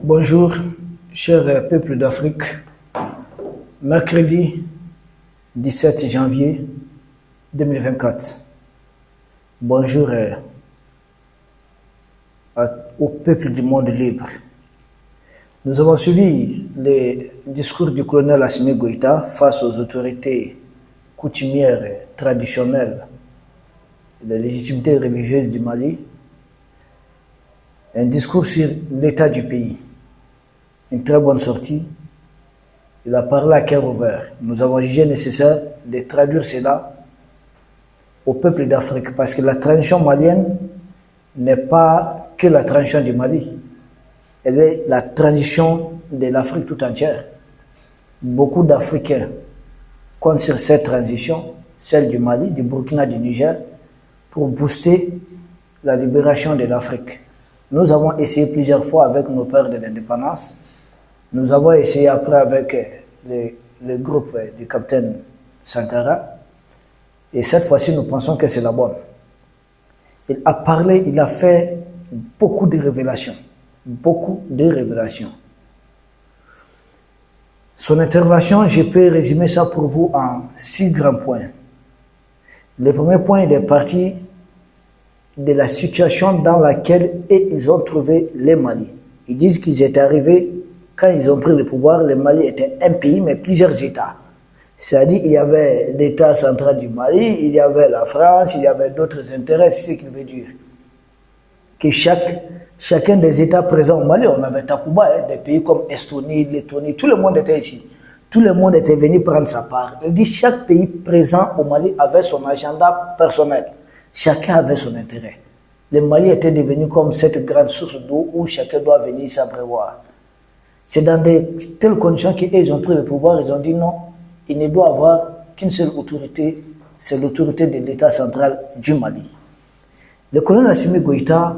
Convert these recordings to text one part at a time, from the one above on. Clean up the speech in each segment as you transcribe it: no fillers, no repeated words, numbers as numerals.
Bonjour, chers peuples d'Afrique. Mercredi 17 janvier 2024. Bonjour au peuple du monde libre. Nous avons suivi les discours du colonel Assimi Goïta face aux autorités coutumières et traditionnelles de la légitimité religieuse du Mali. Un discours sur l'état du pays. Une très bonne sortie. Il a parlé à cœur ouvert. Nous avons jugé nécessaire de traduire cela au peuple d'Afrique parce que la transition malienne n'est pas que la transition du Mali. Elle est la transition de l'Afrique tout entière. Beaucoup d'Africains comptent sur cette transition, celle du Mali, du Burkina, du Niger, pour booster la libération de l'Afrique. Nous avons essayé plusieurs fois avec nos pères de l'indépendance. Nous avons essayé après avec le groupe du capitaine Sankara. Et cette fois-ci, nous pensons que c'est la bonne. Il a parlé, il a fait beaucoup de révélations. Beaucoup de révélations. Son intervention, je peux résumer ça pour vous en 6 grands points. Le premier point, il est parti de la situation dans laquelle ils ont trouvé le Mali. Ils disent qu'ils étaient arrivés, quand ils ont pris le pouvoir, le Mali était un pays, mais plusieurs États. C'est-à-dire qu'il y avait l'État central du Mali, il y avait la France, il y avait d'autres intérêts, c'est ce qu'il veut dire. Que chacun des États présents au Mali, on avait Takuba, des pays comme Estonie, Lettonie, tout le monde était ici. Tout le monde était venu prendre sa part. Il dit que chaque pays présent au Mali avait son agenda personnel. Chacun avait son intérêt. Le Mali était devenu comme cette grande source d'eau où chacun doit venir s'abreuvoir. C'est dans de telles conditions qu'ils ont pris le pouvoir, ils ont dit non, il ne doit avoir qu'une seule autorité, c'est l'autorité de l'État central du Mali. Le colonel Assimi Goïta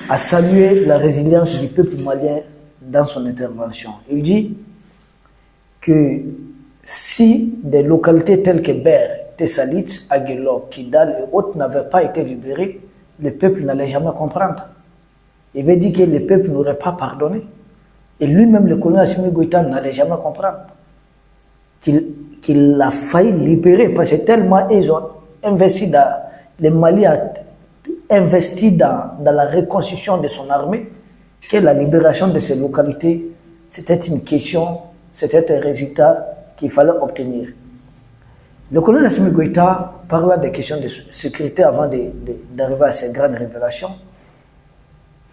a salué la résilience du peuple malien dans son intervention. Il dit que si des localités telles que Ber, Tessalit, Aguelok, Kidal et autres n'avaient pas été libérés, le peuple n'allait jamais comprendre. Il veut dire que le peuple n'aurait pas pardonné. Et lui-même, le colonel Assimi Goïta, n'allait jamais comprendre qu'il a failli libérer, parce que tellement ils ont investi le Mali a investi dans la reconstruction de son armée, que la libération de ces localités, c'était une question, c'était un résultat qu'il fallait obtenir. Le colonel Assimi Goïta parla des questions de sécurité avant d'arriver à ces grandes révélations.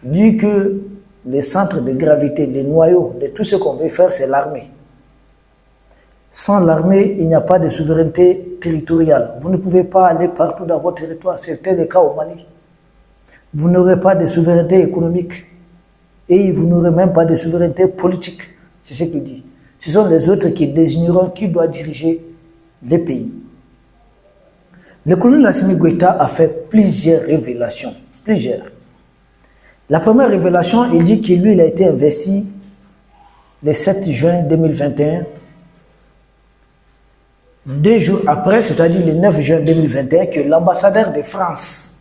Il dit que les centres de gravité, les noyaux de tout ce qu'on veut faire, c'est l'armée. Sans l'armée, il n'y a pas de souveraineté territoriale. Vous ne pouvez pas aller partout dans votre territoire. C'était le cas au Mali. Vous n'aurez pas de souveraineté économique. Et vous n'aurez même pas de souveraineté politique. C'est ce qu'il dit. Ce sont les autres qui désigneront qui doit diriger les pays. Le colonel Assimi Goïta a fait plusieurs révélations. Plusieurs. La première révélation, il dit que lui, il a été investi le 7 juin 2021. 2 jours après, c'est-à-dire le 9 juin 2021, que l'ambassadeur de France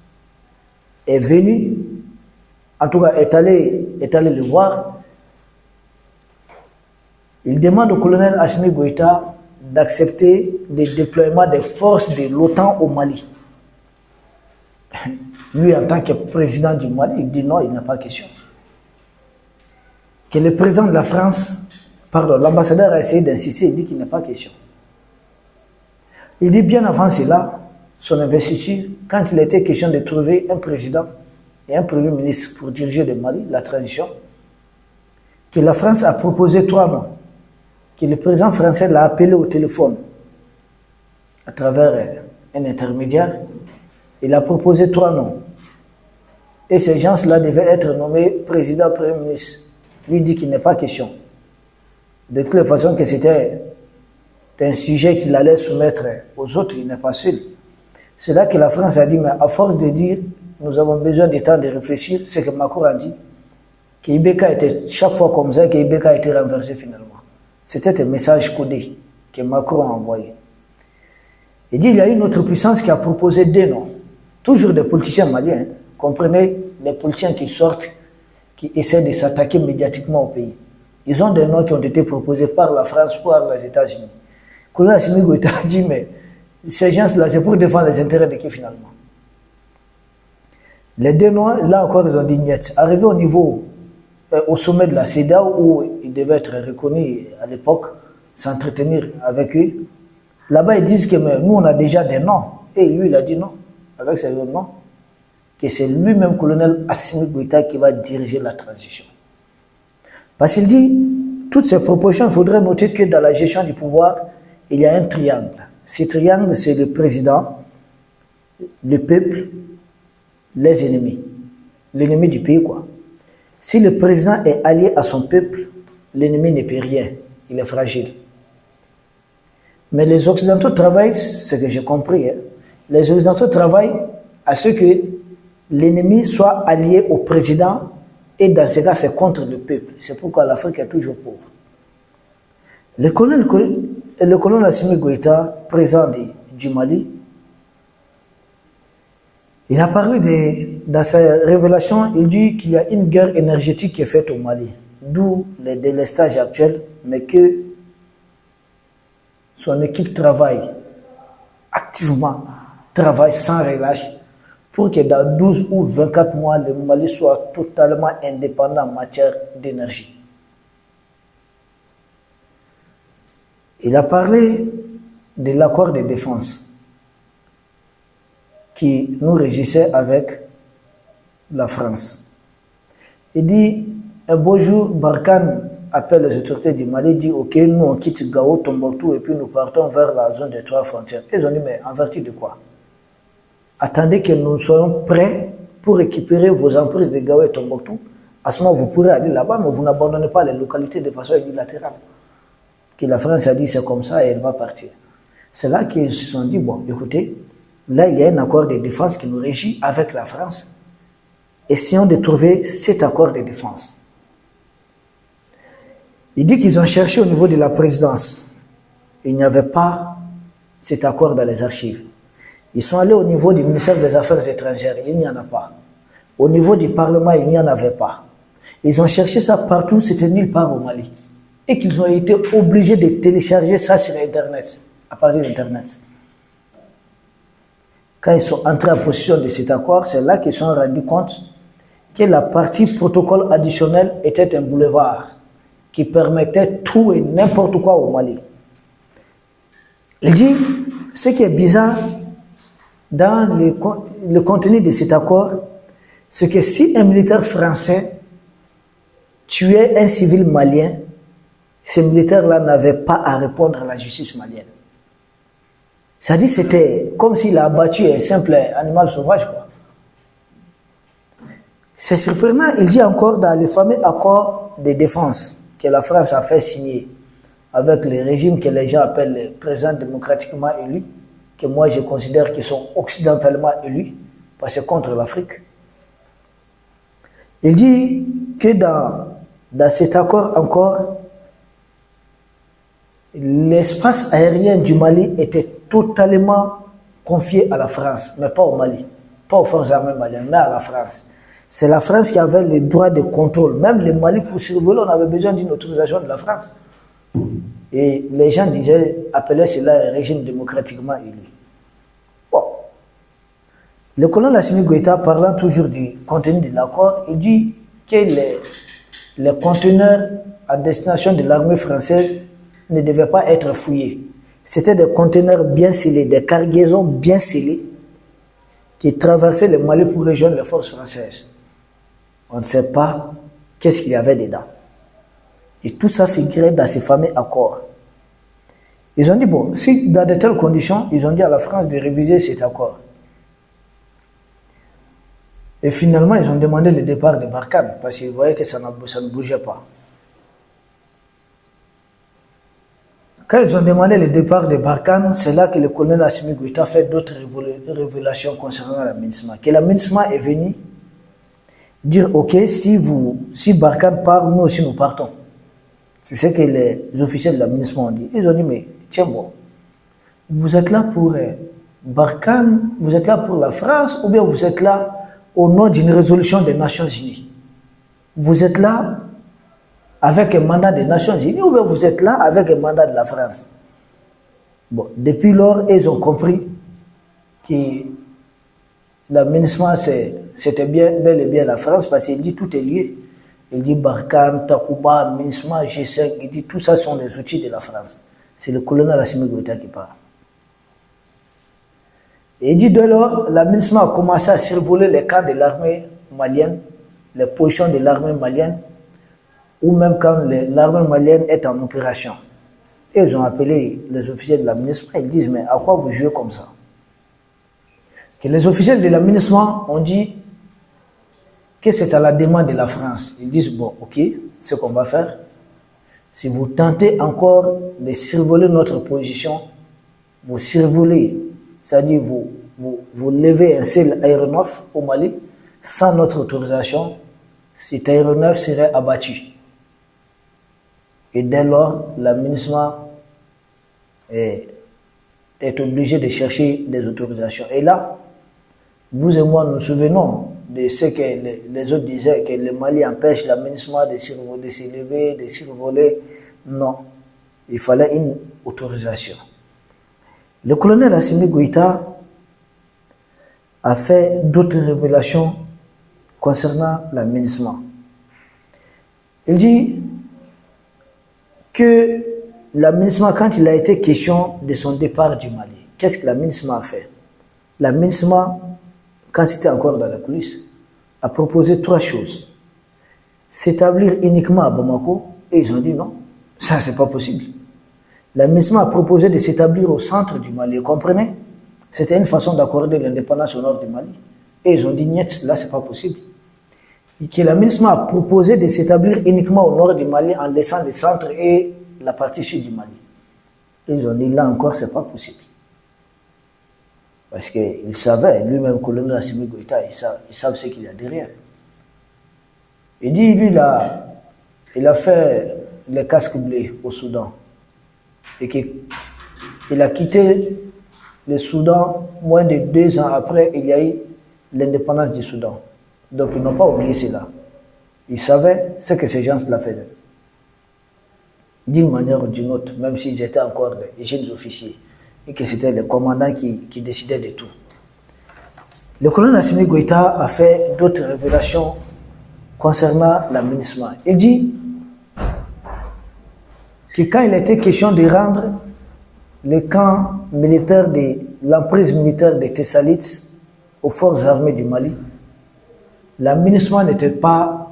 est venu, en tout cas est allé le voir. Il demande au colonel Assimi Goïta d'accepter le déploiement des forces de l'OTAN au Mali. Lui, en tant que président du Mali, il dit non, il n'a pas question. Que le président de la France, l'ambassadeur a essayé d'insister, il dit qu'il n'a pas question. Il dit bien avant cela, son investiture, quand il était question de trouver un président et un premier ministre pour diriger le Mali, la transition, que la France a proposé 3 noms, que le président français l'a appelé au téléphone à travers un intermédiaire. Il a proposé 3 noms. Et ces gens-là devaient être nommés président, premier ministre. Lui dit qu'il n'est pas question. De toutes les façons que c'était un sujet qu'il allait soumettre aux autres, il n'est pas seul. C'est là que la France a dit, mais à force de dire, nous avons besoin de temps de réfléchir, c'est que Macron a dit, que Ibeka était chaque fois comme ça, que Ibeka a été renversé finalement. C'était un message codé que Macron a envoyé. Il dit, il y a une autre puissance qui a proposé 2 noms. Toujours des politiciens maliens, comprenez, les politiciens qui sortent, qui essaient de s'attaquer médiatiquement au pays. Ils ont des noms qui ont été proposés par la France, par les États-Unis. Le colonel Assimi Goïta a dit, mais ces gens-là, c'est pour défendre les intérêts de qui finalement? Les deux noms, là encore, ils ont dit niet. Arrivé au niveau, au sommet de la CEDEAO, où ils devaient être reconnus à l'époque, s'entretenir avec eux, là-bas, ils disent que mais, nous, on a déjà des noms. Et lui, il a dit non, avec ses noms, que c'est lui-même, colonel Assimi Goïta, qui va diriger la transition. Parce qu'il dit, toutes ces propositions, il faudrait noter que dans la gestion du pouvoir, il y a un triangle. Ce triangle, c'est le président, le peuple, les ennemis. L'ennemi du pays, quoi. Si le président est allié à son peuple, l'ennemi ne peut rien. Il est fragile. Mais les Occidentaux travaillent, ce que j'ai compris, hein, les Occidentaux travaillent à ce que l'ennemi soit allié au président, et dans ce cas, c'est contre le peuple. C'est pourquoi l'Afrique est toujours pauvre. Le colonel Assimi Goïta, président du Mali, il a parlé dans sa révélation, il dit qu'il y a une guerre énergétique qui est faite au Mali, d'où le délestage actuel, mais que son équipe travaille activement, travaille sans relâche, pour que dans 12 ou 24 mois, le Mali soit totalement indépendant en matière d'énergie. Il a parlé de l'accord de défense qui nous régissait avec la France. Il dit, un beau jour, Barkhane appelle les autorités du Mali, dit, ok, nous on quitte Gao, Tombouctou, et puis nous partons vers la zone des 3 frontières. Ils ont dit, mais en vertu de quoi? Attendez que nous soyons prêts pour récupérer vos emprises de Gao et Tombouctou. À ce moment, vous pourrez aller là-bas, mais vous n'abandonnez pas les localités de façon unilatérale. Que la France a dit c'est comme ça et elle va partir. C'est là qu'ils se sont dit, bon, écoutez, là il y a un accord de défense qui nous régit avec la France. Essayons de trouver cet accord de défense. Il dit qu'ils ont cherché au niveau de la présidence. Il n'y avait pas cet accord dans les archives. Ils sont allés au niveau du ministère des Affaires étrangères, il n'y en a pas. Au niveau du Parlement, il n'y en avait pas. Ils ont cherché ça partout, c'était nulle part au Mali. Et qu'ils ont été obligés de télécharger ça sur Internet, à partir d'Internet. Quand ils sont entrés en possession de cet accord, c'est là qu'ils se sont rendus compte que la partie protocole additionnelle était un boulevard qui permettait tout et n'importe quoi au Mali. Il dit, ce qui est bizarre dans le contenu de cet accord, c'est que si un militaire français tuait un civil malien, ces militaires-là n'avaient pas à répondre à la justice malienne. C'est-à-dire que c'était comme s'il a abattu un simple animal sauvage, quoi. C'est surprenant, il dit encore dans le fameux accord de défense que la France a fait signer avec le régime que les gens appellent les présidents démocratiquement élus, que moi je considère qu'ils sont occidentalement élus, parce que contre l'Afrique. Il dit que dans cet accord encore, l'espace aérien du Mali était totalement confié à la France, mais pas au Mali, pas aux forces armées maliennes, mais à la France. C'est la France qui avait les droits de contrôle. Même le Mali, pour survoler, on avait besoin d'une autorisation de la France. Et les gens appelaient cela un régime démocratiquement élu. Bon. Le colonel Assimi Goïta, parlant toujours du contenu de l'accord, il dit que les conteneurs à destination de l'armée française ne devaient pas être fouillés. C'était des conteneurs bien scellés, des cargaisons bien scellées qui traversaient le Mali pour rejoindre les forces françaises. On ne sait pas qu'est-ce qu'il y avait dedans. Et tout ça figurait dans ces fameux accords. Ils ont dit, bon, si dans de telles conditions, ils ont dit à la France de réviser cet accord. Et finalement, ils ont demandé le départ de Barkhane, parce qu'ils voyaient que ça ne bougeait pas. Quand ils ont demandé le départ de Barkhane, c'est là que le colonel Assimi Goïta fait d'autres révélations concernant la MINUSMA. Que la MINUSMA est venue dire, ok, si Barkhane part, nous aussi nous partons. C'est ce que les officiels de la MINUSMA ont dit. Ils ont dit, mais tiens bon, vous êtes là pour Barkhane, vous êtes là pour la France, ou bien vous êtes là au nom d'une résolution des Nations Unies. vous êtes là avec un mandat des Nations Unies ou bien vous êtes là avec un mandat de la France. Bon, depuis lors, ils ont compris que l'aménagement, c'était bel et bien la France parce qu'il dit tout est lié. Il dit Barkhane, Takuba, aménagement, G5, il dit tout ça sont des outils de la France. C'est le colonel Assimi Goïta qui parle. Et il dit dès lors, l'aménagement a commencé à survoler les camps de l'armée malienne, les positions de l'armée malienne, ou même quand l'armée malienne est en opération. Et ils ont appelé les officiers de l'aménagement, ils disent mais à quoi vous jouez comme ça? Que les officiels de l'aménagement ont dit que c'est à la demande de la France. Ils disent bon ok, ce qu'on va faire, si vous tentez encore de survoler notre position, vous survolez, c'est-à-dire vous levez un seul aéronef au Mali sans notre autorisation, cet aéronef serait abattu. Et dès lors, l'aménagement est obligé de chercher des autorisations. Et là, vous et moi nous souvenons de ce que les autres disaient, que le Mali empêche l'aménagement de s'élever, de survoler. Non, il fallait une autorisation. Le colonel Assimi Goïta a fait d'autres révélations concernant l'aménagement. Il dit que l'aménagement, quand il a été question de son départ du Mali, qu'est-ce que l'aménagement a fait? L'aménagement, quand c'était encore dans la coulisses, a proposé trois choses. S'établir uniquement à Bamako, et ils ont dit non, ça c'est pas possible. L'aménagement a proposé de s'établir au centre du Mali, vous comprenez? C'était une façon d'accorder l'indépendance au nord du Mali. Et ils ont dit niet, là c'est pas possible. Et que l'aménagement a proposé de s'établir uniquement au nord du Mali en laissant le centre et la partie sud du Mali. Et ils ont dit là encore c'est pas possible. Parce qu'il savait, lui-même, le colonel Assimi Goïta, il savent ce qu'il y a derrière. Il dit, lui, il a fait les casques bleus au Soudan. Et qu'il a quitté le Soudan moins de 2 ans après, il y a eu l'indépendance du Soudan. Donc, ils n'ont pas oublié cela. Ils savaient ce que ces gens-là faisaient. D'une manière ou d'une autre, même s'ils étaient encore des jeunes officiers. Et que c'était le commandant qui décidait de tout. Le colonel Assimi Goïta a fait d'autres révélations concernant l'aménagement. Il dit que quand il était question de rendre le camp militaire de l'emprise militaire de Tessalites aux forces armées du Mali, l'aménagement n'était pas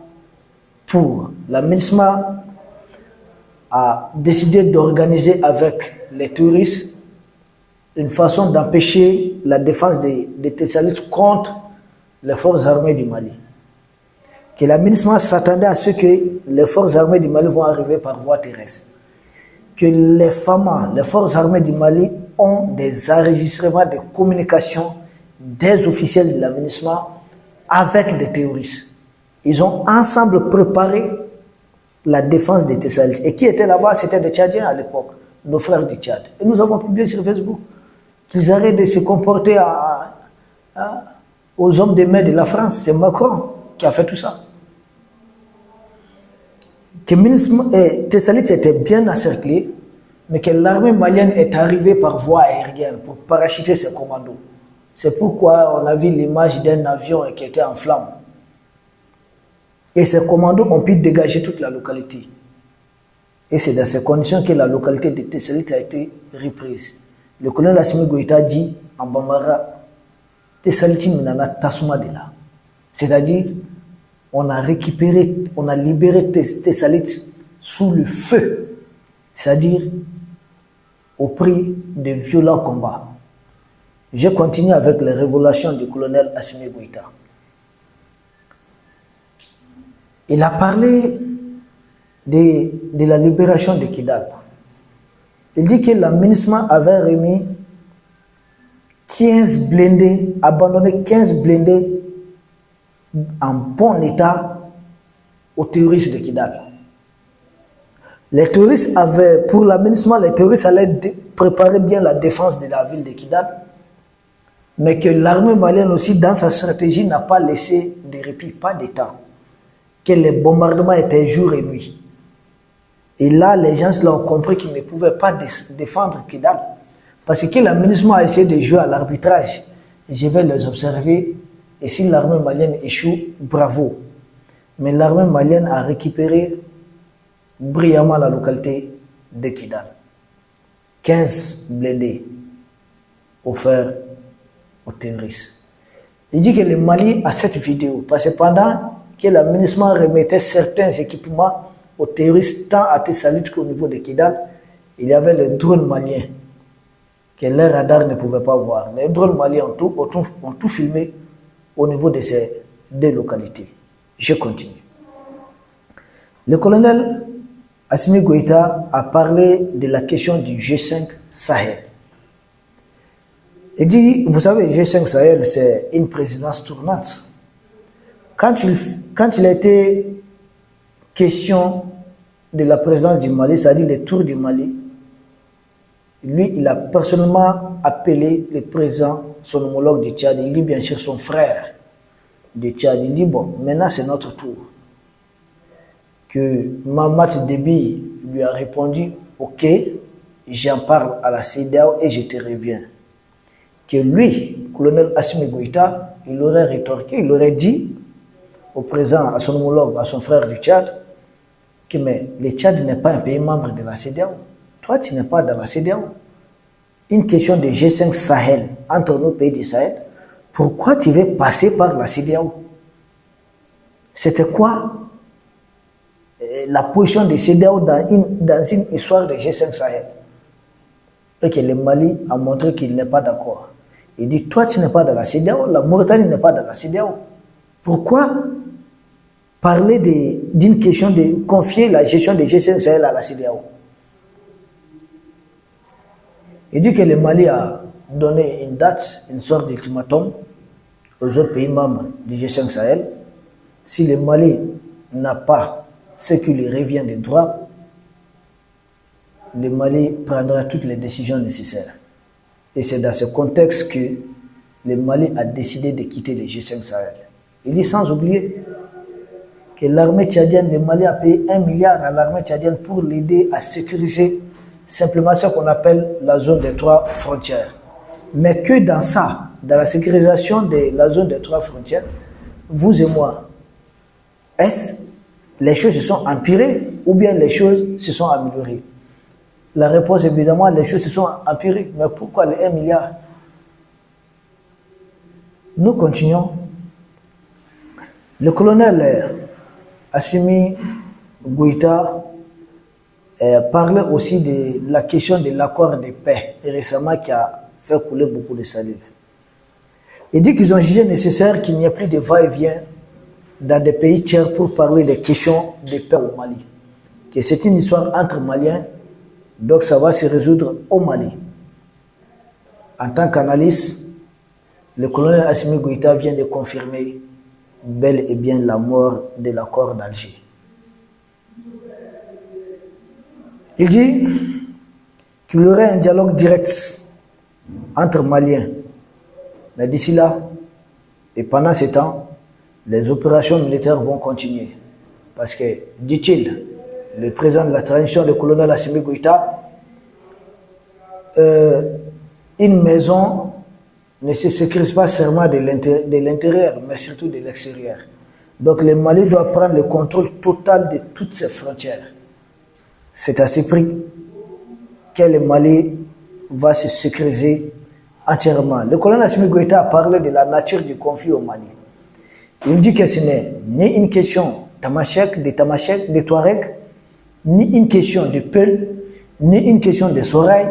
pour. L'aménagement a décidé d'organiser avec les touristes une façon d'empêcher la défense des Tessalites contre les forces armées du Mali. Que l'aménagement s'attendait à ce que les forces armées du Mali vont arriver par voie terrestre. Que les FAMA, les forces armées du Mali, ont des enregistrements de communication des officiels de l'aménagement avec des terroristes. Ils ont ensemble préparé la défense des Tessalites. Et qui était là-bas? C'était des Tchadiens à l'époque, nos frères du Tchad. Et nous avons publié sur Facebook qu'ils arrêtent de se comporter aux hommes de main de la France. C'est Macron qui a fait tout ça. Que Tessalites était bien encerclé, mais que l'armée malienne est arrivée par voie aérienne pour parachuter ses commandos. C'est pourquoi on a vu l'image d'un avion qui était en flammes. Et ces commandos ont pu dégager toute la localité. Et c'est dans ces conditions que la localité de Tessalites a été reprise. Le colonel Assimi Goïta dit en Bambara, Tessaliti Minana Tasuma de là. C'est-à-dire, on a libéré Tessalites sous le feu. C'est-à-dire, au prix de violents combats. Je continue avec les révélations du colonel Assimi Goïta. Il a parlé de la libération de Kidal. Il dit que l'aménagement avait remis 15 blindés, abandonné 15 blindés en bon état aux terroristes de Kidal. Les terroristes avaient, pour l'aménagement, les terroristes allaient préparer bien la défense de la ville de Kidal, mais que l'armée malienne aussi, dans sa stratégie, n'a pas laissé de répit, pas de temps. que les bombardements étaient jour et nuit. Et là, les gens ont compris qu'ils ne pouvaient pas défendre Kidal. Parce que l'aménagement a essayé de jouer à l'arbitrage. Je vais les observer. Et si l'armée malienne échoue, bravo. Mais l'armée malienne a récupéré brillamment la localité de Kidal. 15 blindés offerts aux terroristes. Il dit que le Mali a cette vidéo. Parce que pendant que l'aménagement remettait certains équipements aux terroristes, tant à Tessalit qu'au niveau de Kidal, il y avait les drones maliens que les radars ne pouvaient pas voir. Les drones maliens ont tout filmé au niveau de ces deux localités. Je continue. Le colonel Assimi Goïta a parlé de la question du G5 Sahel. Il dit, vous savez, G5 Sahel, c'est une présidence tournante. Quand il a été question de la présidence du Mali, c'est-à-dire le tour du Mali, lui, il a personnellement appelé le président, son homologue du Tchad, il dit bien sûr son frère du Tchad, il dit bon, maintenant c'est notre tour. Que Mahamat Déby lui a répondu, ok, j'en parle à la CEDEAO et je te reviens. Que lui, colonel Assimi Goïta, il aurait rétorqué, il aurait dit au président, à son homologue, à son frère du Tchad, que mais le Tchad n'est pas un pays membre de la CEDEAO. Toi, tu n'es pas dans la CEDEAO. Une question de G5 Sahel, entre nos pays du Sahel, pourquoi tu veux passer par la CEDEAO? C'était quoi la position de CEDEAO dans une histoire de G5 Sahel? Et que le Mali a montré qu'il n'est pas d'accord. Il dit, toi, tu n'es pas dans la CEDEAO, la Mauritanie n'est pas dans la CEDEAO. Pourquoi parler d'une question de confier la gestion de G5 Sahel à la CEDEAO? Il dit que le Mali a donné une date, une sorte d'ultimatum aux autres pays membres du G5 Sahel. Si le Mali n'a pas ce qui lui revient de droit, le Mali prendra toutes les décisions nécessaires. Et c'est dans ce contexte que le Mali a décidé de quitter le G5 Sahel. Il dit sans oublier que l'armée tchadienne, le Mali a payé 1 milliard à l'armée tchadienne pour l'aider à sécuriser simplement ce qu'on appelle la zone des 3 frontières. Mais que dans ça, dans la sécurisation de la zone des 3 frontières, vous et moi, est-ce les choses se sont empirées ou bien les choses se sont améliorées? La réponse, évidemment, les choses se sont empirées. Mais pourquoi les 1 milliard? Nous continuons. Le colonel Assimi Goïta parlait aussi de la question de l'accord de paix, et récemment qui a fait couler beaucoup de salive. Il dit qu'ils ont jugé nécessaire qu'il n'y ait plus de va-et-vient dans des pays tiers pour parler des questions de paix au Mali. Que c'est une histoire entre Maliens, donc ça va se résoudre au Mali. En tant qu'analyste, le colonel Assimi Goïta vient de confirmer bel et bien la mort de l'accord d'Alger. Il dit qu'il y aurait un dialogue direct entre Maliens. Mais d'ici là, et pendant ce temps, les opérations militaires vont continuer. Parce que, dit-il, le président de la transition, le colonel Assimi Goïta, une maison ne se sécurise pas seulement de l'intérieur, mais surtout de l'extérieur. Donc le Mali doit prendre le contrôle total de toutes ses frontières. C'est à ce prix que le Mali va se sécuriser entièrement. Le colonel Assimi Goïta a parlé de la nature du conflit au Mali. Il dit que ce n'est ni une question de Touareg, ni une question de Peul, ni une question de Soraï,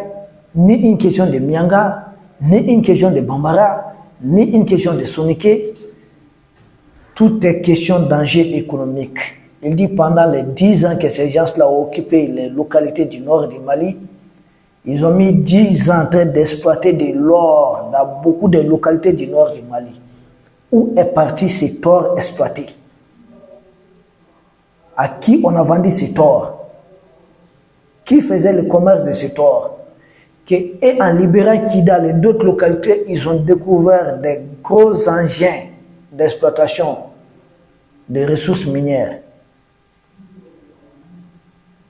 ni une question de Mianga, ni une question de Bambara, ni une question de Soniké. Tout est question d'enjeu économique. Il dit pendant les 10 ans que ces gens-là ont occupé les localités du nord du Mali, ils ont mis 10 ans en train d'exploiter de l'or dans beaucoup de localités du nord du Mali. Où est parti cet or exploité? À qui on a vendu cet or? Qui faisait le commerce de cet or? Et en libérant Kidal et d'autres localités, ils ont découvert des gros engins d'exploitation des ressources minières.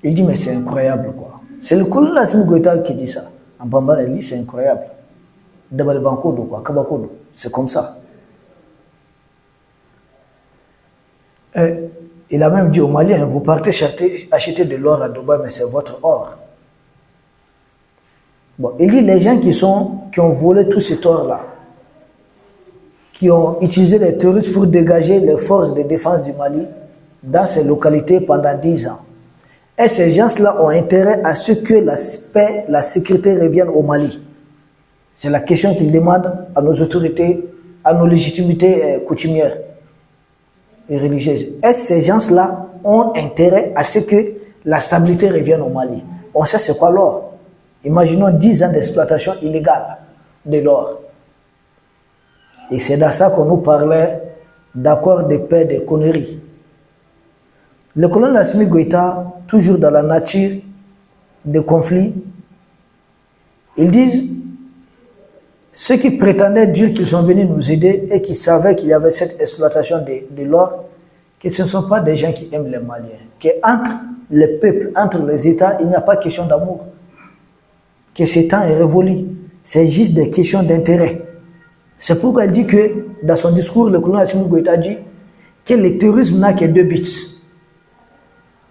Il dit, mais c'est incroyable, quoi. C'est le colonel Assimi Goïta qui dit ça. En Bambara, il dit, c'est incroyable. Dabal Bankodo, quoi, Kabakodo. C'est comme ça. Il a même dit aux Maliens, vous partez acheter de l'or à Dubaï, mais c'est votre or. Bon, il dit, les gens qui ont volé tout cet or-là, qui ont utilisé les terroristes pour dégager les forces de défense du Mali dans ces localités pendant 10 ans. Et ces gens-là ont intérêt à ce que la paix, la sécurité reviennent au Mali. C'est la question qu'ils demandent à nos autorités, à nos légitimités coutumières et religieuses. Et ces gens-là ont intérêt à ce que la stabilité revienne au Mali. On sait c'est quoi l'or. Imaginons 10 ans d'exploitation illégale de l'or. Et c'est dans ça qu'on nous parlait d'accord de paix, de conneries. Le colonel Assimi Goïta, toujours dans la nature des conflits, ils disent ceux qui prétendaient dire qu'ils sont venus nous aider et qui savaient qu'il y avait cette exploitation de l'or, que ce ne sont pas des gens qui aiment les Maliens. Qu'entre les peuples, entre les États, il n'y a pas question d'amour. Que ce temps est révolu. C'est juste des questions d'intérêt. C'est pourquoi il dit que, dans son discours, le colonel Assimi Goïta dit que le terrorisme n'a que 2 buts.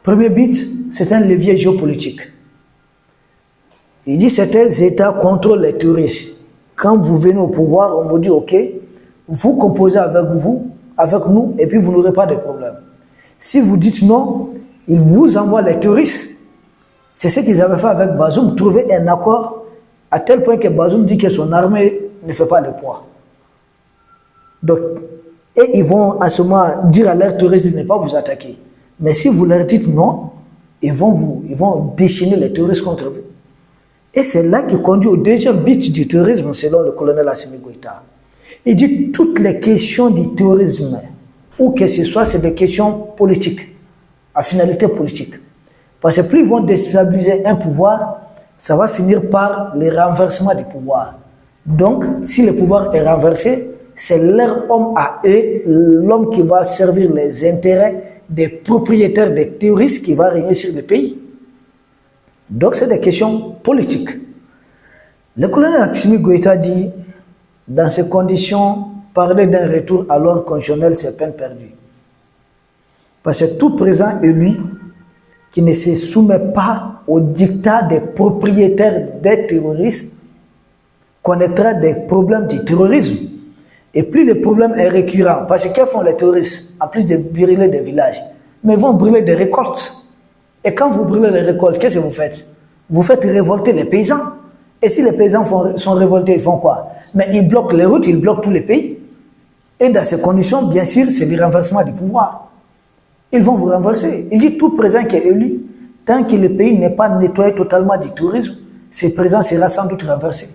Premier but, c'est un levier géopolitique. Il dit que certains États contrôlent les terroristes. Quand vous venez au pouvoir, on vous dit, ok, vous composez avec nous, et puis vous n'aurez pas de problème. Si vous dites non, ils vous envoient les terroristes. C'est ce qu'ils avaient fait avec Bazoum, trouver un accord à tel point que Bazoum dit que son armée ne fait pas le poids. Donc, et ils vont à ce moment dire à leurs terroristes de ne pas vous attaquer. Mais si vous leur dites non, ils vont déchaîner les terroristes contre vous. Et c'est là qui conduit au deuxième but du terrorisme, selon le colonel Assimi Goïta. Il dit toutes les questions du terrorisme, ou que ce soit, c'est des questions politiques, à finalité politique. Parce que plus ils vont déstabiliser un pouvoir, ça va finir par le renversement du pouvoir. Donc, si le pouvoir est renversé, c'est leur homme à eux, l'homme qui va servir les intérêts des propriétaires des terroristes qui va régner sur le pays. Donc, c'est des questions politiques. Le colonel Assimi Goïta dit, dans ces conditions, parler d'un retour à l'ordre constitutionnel, c'est peine perdue. Parce que tout présent élu qui ne se soumet pas au dictat des propriétaires des terroristes connaîtra des problèmes du terrorisme. Et plus le problème est récurrent, parce que qu'est-ce font les terroristes, en plus de brûler des villages? Mais ils vont brûler des récoltes. Et quand vous brûlez les récoltes, qu'est-ce que vous faites? Vous faites révolter les paysans. Et si les paysans sont révoltés, ils font quoi? Mais ils bloquent les routes, ils bloquent tous les pays. Et dans ces conditions, bien sûr, c'est le renversement du pouvoir. Ils vont vous renverser. Il dit tout présent qui est élu, tant que le pays n'est pas nettoyé totalement du tourisme, ce présent sera sans doute renversé.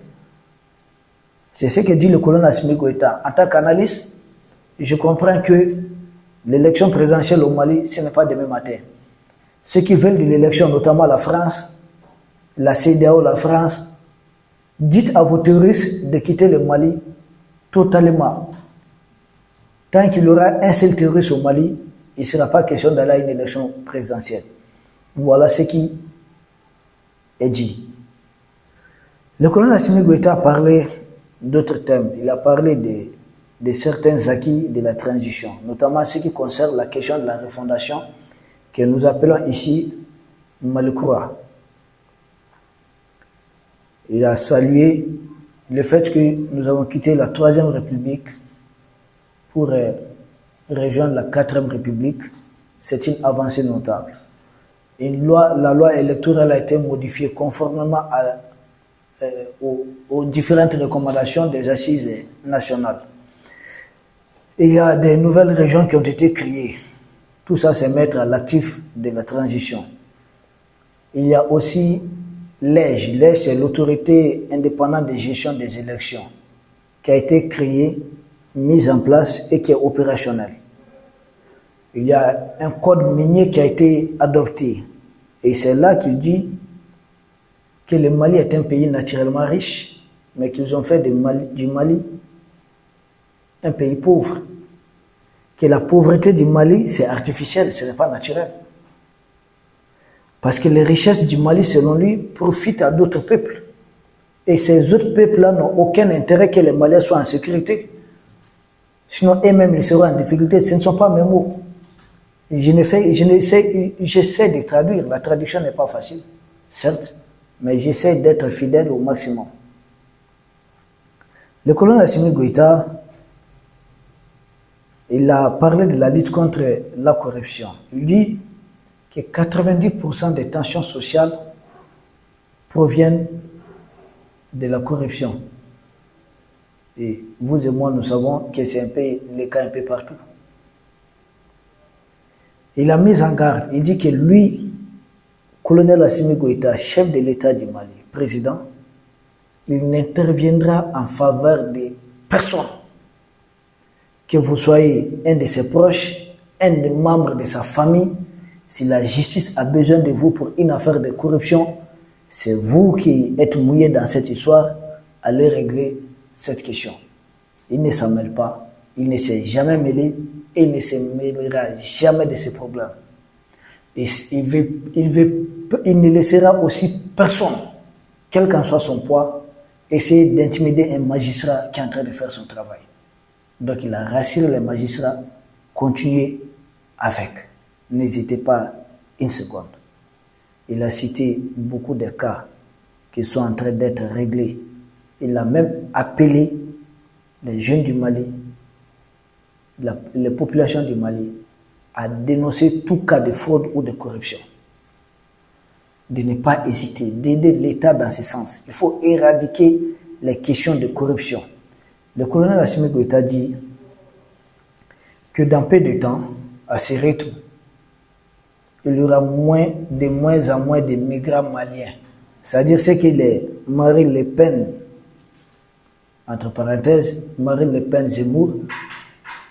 C'est ce que dit le colonel Assimi Goïta. En tant qu'analyste, je comprends que l'élection présidentielle au Mali, ce n'est pas demain matin. Ceux qui veulent de l'élection, notamment la France, la CEDEAO, la France, dites à vos terroristes de quitter le Mali totalement. Tant qu'il y aura un seul terroriste au Mali, il ne sera pas question d'aller à une élection présidentielle. Voilà ce qui est dit. Le colonel Assimi Goïta a parlé d'autres thèmes. Il a parlé de certains acquis de la transition, notamment ce qui concerne la question de la refondation que nous appelons ici Malikoura. Il a salué le fait que nous avons quitté la 3e République pour rejoindre la 4e République. C'est une avancée notable. La loi électorale a été modifiée conformément aux différentes recommandations des assises nationales. Il y a des nouvelles régions qui ont été créées. Tout ça, c'est mettre à l'actif de la transition. Il y a aussi l'EJ. L'EJ, c'est l'autorité indépendante de gestion des élections, qui a été créée, mise en place et qui est opérationnelle. Il y a un code minier qui a été adopté. Et c'est là qu'il dit que le Mali est un pays naturellement riche, mais qu'ils ont fait du Mali un pays pauvre. Que la pauvreté du Mali, c'est artificiel, ce n'est pas naturel. Parce que les richesses du Mali, selon lui, profitent à d'autres peuples. Et ces autres peuples-là n'ont aucun intérêt que les Maliens soient en sécurité. Sinon, eux-mêmes, ils seront en difficulté. Ce ne sont pas mes mots. J'essaie de traduire. La traduction n'est pas facile, certes, mais j'essaie d'être fidèle au maximum. Le colonel Assimi Goïta, il a parlé de la lutte contre la corruption. Il dit que 90% des tensions sociales proviennent de la corruption. Et vous et moi, nous savons que c'est un peu le cas un peu partout. Il a mis en garde, il dit que lui, colonel Assimi Goïta, chef de l'État du Mali, président, il n'interviendra en faveur de personne. Que vous soyez un de ses proches, un des membres de sa famille, si la justice a besoin de vous pour une affaire de corruption, c'est vous qui êtes mouillé dans cette histoire, allez régler cette question. Il ne s'en mêle pas, il ne s'est jamais mêlé et il ne se mêlera jamais de ces problèmes. Et il ne laissera aussi personne, quel qu'en soit son poids, essayer d'intimider un magistrat qui est en train de faire son travail. Donc il a rassuré les magistrats, continuez avec. N'hésitez pas une seconde. Il a cité beaucoup de cas qui sont en train d'être réglés. Il a même appelé les jeunes du Mali, les populations du Mali, à dénoncer tout cas de fraude ou de corruption. De ne pas hésiter, d'aider l'État dans ce sens. Il faut éradiquer les questions de corruption. Le colonel Assimi Goïta dit que dans peu de temps, à ce rythme, il y aura de moins en moins de migrants maliens. C'est-à-dire ce que les Marine Le Pen, entre parenthèses, Marine Le Pen Zemmour,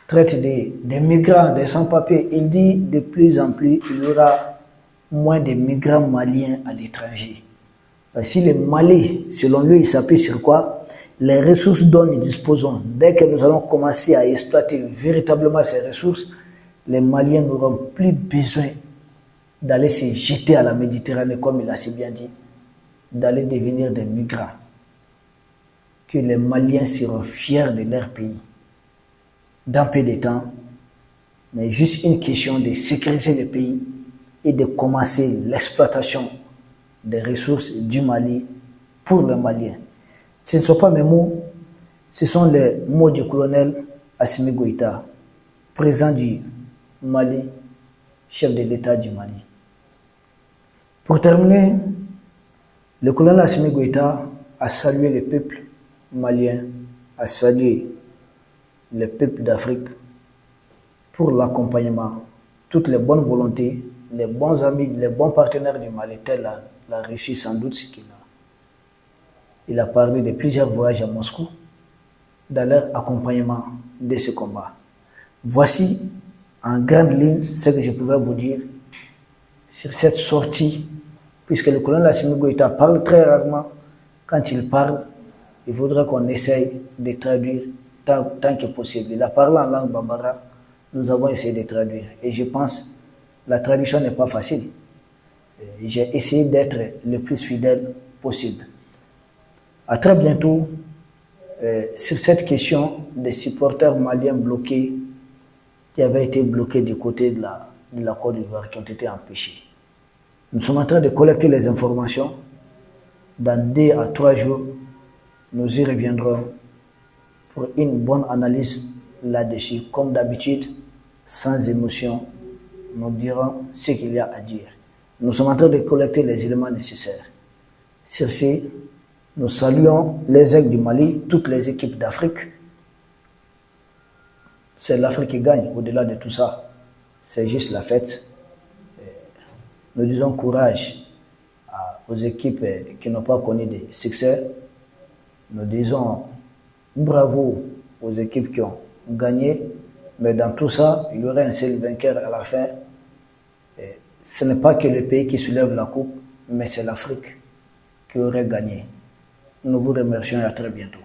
traite des migrants, des sans-papiers. Il dit de plus en plus, il y aura moins de migrants maliens à l'étranger. Si le Mali, selon lui, il s'appuie sur quoi? Les ressources dont nous disposons. Dès que nous allons commencer à exploiter véritablement ces ressources, les Maliens n'auront plus besoin d'aller se jeter à la Méditerranée, comme il a si bien dit, d'aller devenir des migrants. Que les Maliens seront fiers de leur pays. Dans peu de temps, mais juste une question de sécuriser le pays et de commencer l'exploitation des ressources du Mali pour les Maliens. Ce ne sont pas mes mots, ce sont les mots du colonel Assimi Goïta, président du Mali, chef de l'État du Mali. Pour terminer, le colonel Assimi Goïta a salué le peuple malien, a salué le peuple d'Afrique pour l'accompagnement, toutes les bonnes volontés, les bons amis, les bons partenaires du Mali, telle la Russie sans doute ce qu'il a. Il a parlé de plusieurs voyages à Moscou dans leur accompagnement de ce combat. Voici en grande ligne ce que je pouvais vous dire sur cette sortie, puisque le colonel Assimi Goïta parle très rarement. Quand il parle, il faudrait qu'on essaye de traduire tant que possible. Il a parlé en langue bambara, nous avons essayé de traduire. Et je pense que la traduction n'est pas facile. J'ai essayé d'être le plus fidèle possible. À très bientôt sur cette question des supporters maliens bloqués qui avaient été bloqués du côté de la Côte d'Ivoire, qui ont été empêchés. Nous sommes en train de collecter les informations. Dans 2 à 3 jours, nous y reviendrons pour une bonne analyse là-dessus. Comme d'habitude, sans émotion, nous dirons ce qu'il y a à dire. Nous sommes en train de collecter les éléments nécessaires. Sur ce, nous saluons les aigles du Mali, toutes les équipes d'Afrique. C'est l'Afrique qui gagne au-delà de tout ça. C'est juste la fête. Nous disons courage aux équipes qui n'ont pas connu de succès. Nous disons bravo aux équipes qui ont gagné. Mais dans tout ça, il y aurait un seul vainqueur à la fin. Ce n'est pas que le pays qui soulève la coupe, mais c'est l'Afrique qui aurait gagné. Nous vous remercions et à très bientôt.